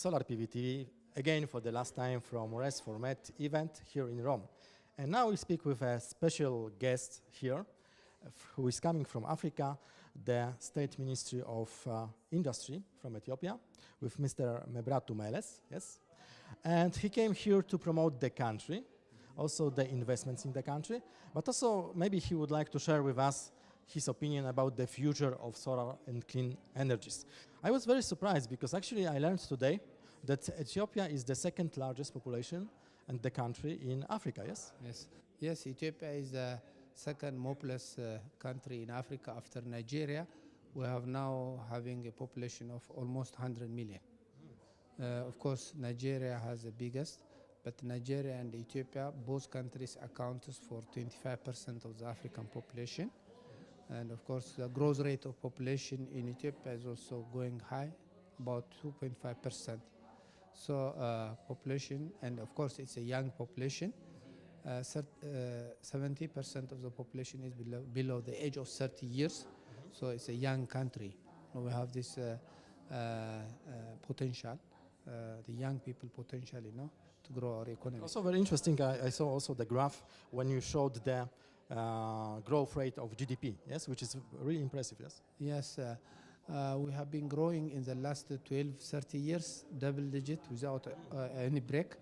Solar PV again for the last time from Res for Med event here in Rome. And now we speak with a special guest here who is coming from Africa, the State Ministry of Industry from Ethiopia, with Mr. Mebrahtu, yes. And he came here to promote the country, also the investments in the country, but also maybe he would like to share with us his opinion about the future of solar and clean energies. I was very surprised because actually I learned today that Ethiopia is the second largest population and the country in Africa, yes? Yes, Ethiopia is the second populous country in Africa after Nigeria. We have now having a population of almost 100 million. Of course, Nigeria has the biggest, but Nigeria and Ethiopia, both countries account for 25% of the African population. And of course, the growth rate of population in Ethiopia is also going high, about 2.5%. So population, and of course it's a young population. 70% of the population is below the age of 30 years. So it's a young country. We have this potential, the young people potential, to grow our economy. Also very interesting, I saw also the graph when you showed the growth rate of GDP, yes, which is really impressive, yes? Yes, we have been growing in the last 12, 30 years, double digit without any break,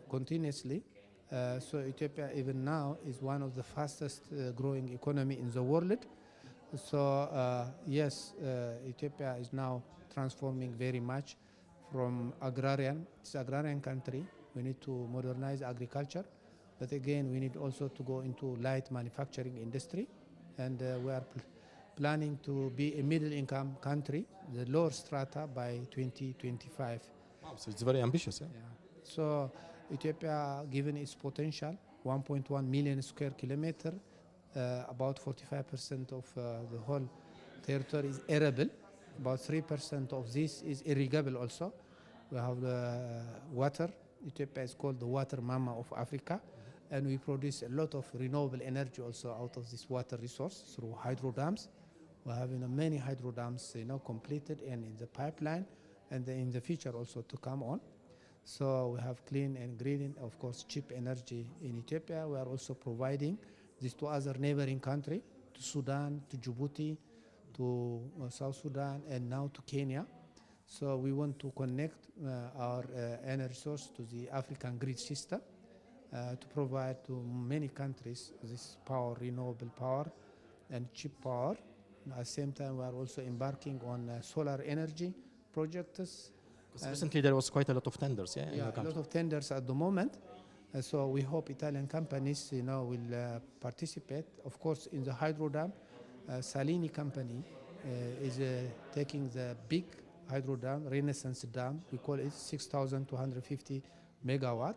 continuously. So Ethiopia even now is one of the fastest growing economy in the world. So yes, Ethiopia is now transforming very much from agrarian. It's an agrarian country. We need to modernize agriculture. But again, we need also to go into light manufacturing industry. And we are planning to be a middle income country, the lower strata by 2025. Wow, so it's very ambitious, yeah? So Ethiopia, given its potential, 1.1 million square kilometer, about 45% of the whole territory is arable. About 3% of this is irrigable also. We have water. Ethiopia is called the water mama of Africa. And we produce a lot of renewable energy also out of this water resource through hydro dams. We have many hydro dams completed and in the pipeline, and in the future also to come on. So we have clean and green, of course, cheap energy in Ethiopia. We are also providing this to other neighboring countries, to Sudan, to Djibouti, to South Sudan, and now to Kenya. So we want to connect our energy source to the African grid system to provide to many countries this power, renewable power and cheap power. At the same time, we are also embarking on solar energy projects. Recently there was quite a lot of tenders, Yeah, a lot of tenders at the moment. So we hope Italian companies, will participate. Of course, in the hydro dam, Salini company is taking the big hydro dam, Renaissance Dam. We call it 6,250 megawatt.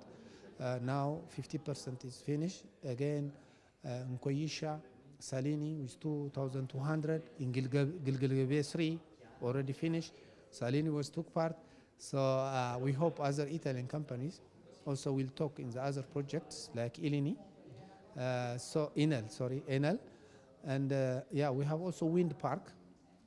Now 50% is finished. Again, Nkoyisha, Salini with 2,200 in Gilgil 3 already finished. Salini was took part. So we hope other Italian companies also will talk in the other projects like Enel. And yeah, we have also wind park.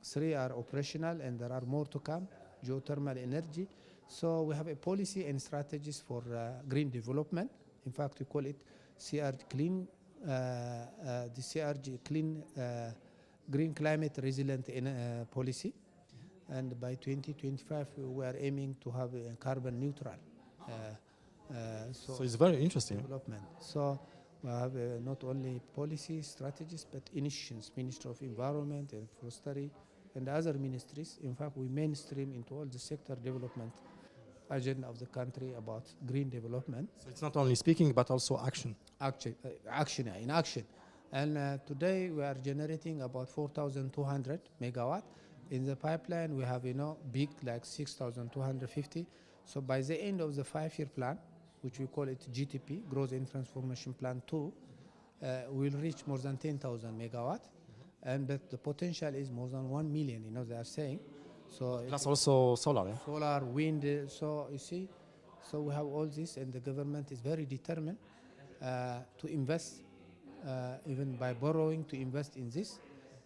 3 are operational and there are more to come, geothermal energy. So we have a policy and strategies for green development. In fact, we call it CRG Clean, the CRG Clean Green Climate Resilient Policy. And by 2025, we are aiming to have a carbon neutral. So it's very interesting. Development. So we have not only policy strategies, but initiatives, Ministry of Environment and Forestry, and other ministries. In fact, we mainstream into all the sector development agenda of the country about green development. So it's not only speaking, but also action. In action. And today we are generating about 4,200 megawatt. In the pipeline, we have, big like 6,250. So by the end of the 5-year plan, which we call it GTP, Growth and Transformation Plan 2, we'll reach more than 10,000 megawatt. And but the potential is more than 1 million, they are saying. So plus also solar, yeah? Solar, wind, so you see. So we have all this, and the government is very determined to invest, even by borrowing, to invest in this,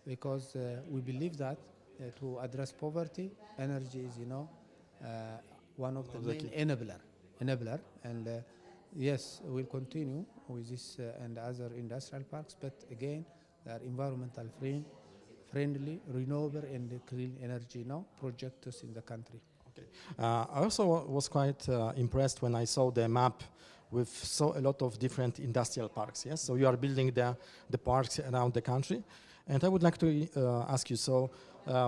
because we believe that to address poverty, energy is, one of the Of the main enabler. And yes, we'll continue with this and other industrial parks, but again, they are environmental friendly, renewable and clean energy now projects in the country. Okay. I also was quite impressed when I saw the map with a lot of different industrial parks. Yes, so you are building the parks around the country, and I would like to ask you, so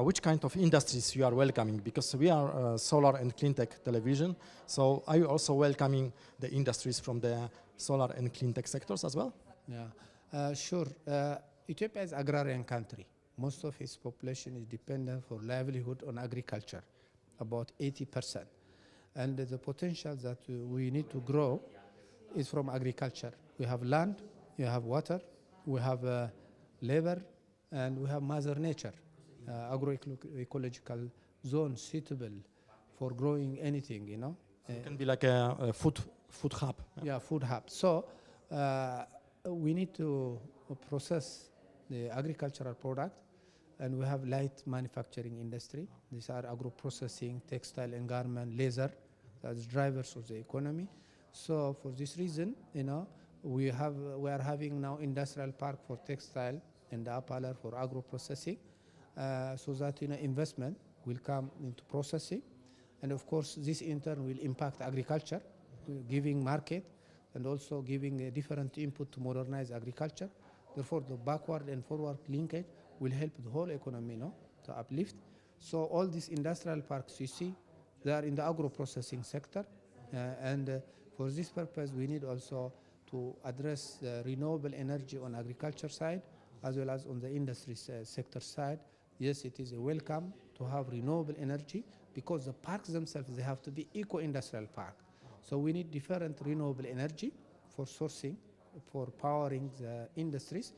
which kind of industries you are welcoming? Because we are solar and clean tech television, so are you also welcoming the industries from the solar and clean tech sectors as well? Yeah, sure. Ethiopia is agrarian country. Most of its population is dependent for livelihood on agriculture, about 80%. And the potential that we need to grow is from agriculture. We have land, we have water, we have labor, and we have mother nature, agroecological zone suitable for growing anything, you know. It can be like a food hub. Yeah, food hub. So we need to process the agricultural product, and we have light manufacturing industry. These are agro-processing, textile and garment, laser, as drivers of the economy. So for this reason, you know, we are having now industrial park for textile and apparel for agro-processing, so that, you know, investment will come into processing, and of course this in turn will impact agriculture, giving market and also giving a different input to modernize agriculture. Therefore, the backward and forward linkage will help the whole economy, no, to uplift. So all these industrial parks you see, they are in the agro-processing sector, and for this purpose we need also to address renewable energy on agriculture side as well as on the industry sector side. Yes, it is a welcome to have renewable energy, because the parks themselves, they have to be eco-industrial park. So we need different renewable energy for sourcing, for powering the industries,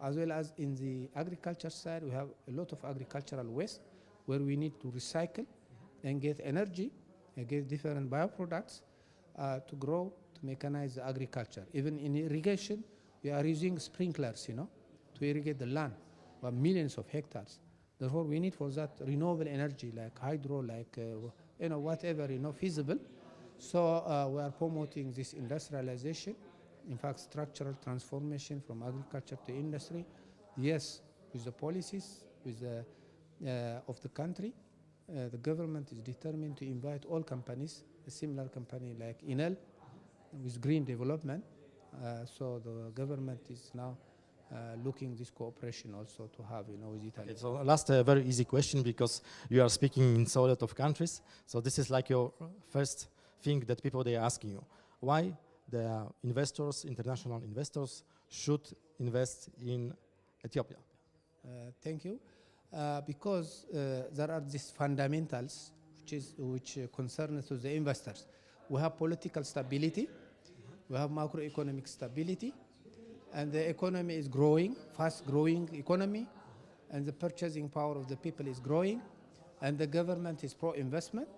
as well as in the agriculture side, we have a lot of agricultural waste where we need to recycle and get energy and get different bioproducts to grow, to mechanize the agriculture. Even in irrigation, we are using sprinklers, you know, to irrigate the land, by millions of hectares. Therefore, we need for that renewable energy, like hydro, like you know, whatever, you know, feasible. So we are promoting this industrialization, in fact, structural transformation from agriculture to industry. Yes, with the policies with of the country, the government is determined to invite all companies, a similar company like Enel, with green development. So the government is now looking this cooperation also to have, you know, with Italy. Okay, so last very easy question, because you are speaking in so lot of countries. So this is like your first thing that people, they are asking you. Why the investors, international investors, should invest in Ethiopia? Thank you. Because there are these fundamentals which concern to the investors. We have political stability, we have macroeconomic stability, and the economy is growing, fast-growing economy, and the purchasing power of the people is growing, and the government is pro-investment,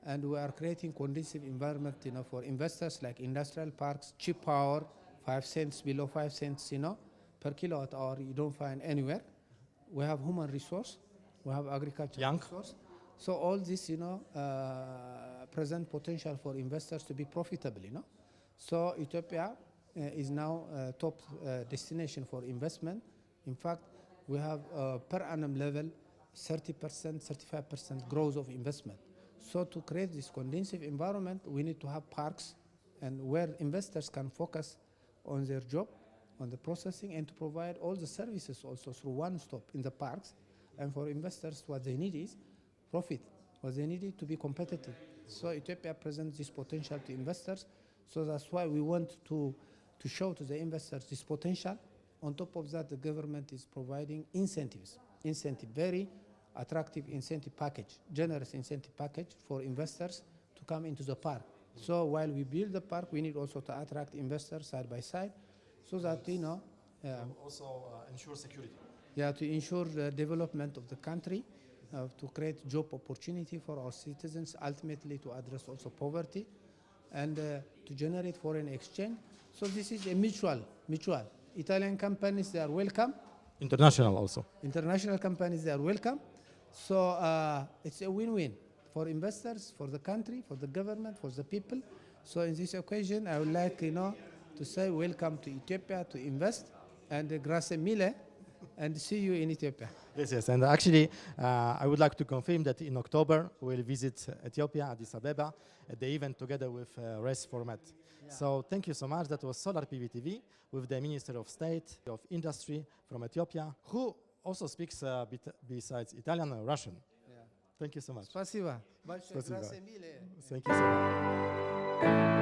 and we are creating conducive environment, you know, for investors, like industrial parks, cheap power, 5 cents, below 5 cents, you know, per kilowatt hour, you don't find anywhere. We have human resource, we have agricultural resource. So all this, you know, present potential for investors to be profitable, you know. So Ethiopia is now top destination for investment. In fact, we have per annum level 30%, 35% growth of investment. So to create this conducive environment, we need to have parks and where investors can focus on their job, on the processing, and to provide all the services also through one stop in the parks. And for investors, what they need is profit. What they need is to be competitive. So Ethiopia presents this potential to investors. So that's why we want to show to the investors this potential. On top of that, the government is providing incentives, very attractive incentive package, generous incentive package for investors to come into the park. So while we build the park, we need also to attract investors side by side, so that, you know, also ensure security. Yeah, to ensure the development of the country, to create job opportunity for our citizens, ultimately to address also poverty, and to generate foreign exchange. So this is a mutual. Italian companies, they are welcome. International also. International companies, they are welcome. So it's a win-win for investors, for the country, for the government, for the people. So in this occasion, I would like, to say welcome to Ethiopia to invest, and grazie mille, and see you in Ethiopia. Yes, and actually, I would like to confirm that in October we'll visit Ethiopia, Addis Abeba, at the event together with RES Format. So thank you so much. That was Solar PV TV with the Minister of State of Industry from Ethiopia, who also speaks besides Italian and Russian. Thank you so much. Спасибо. Спасибо. Grazie mille. Thank you so much.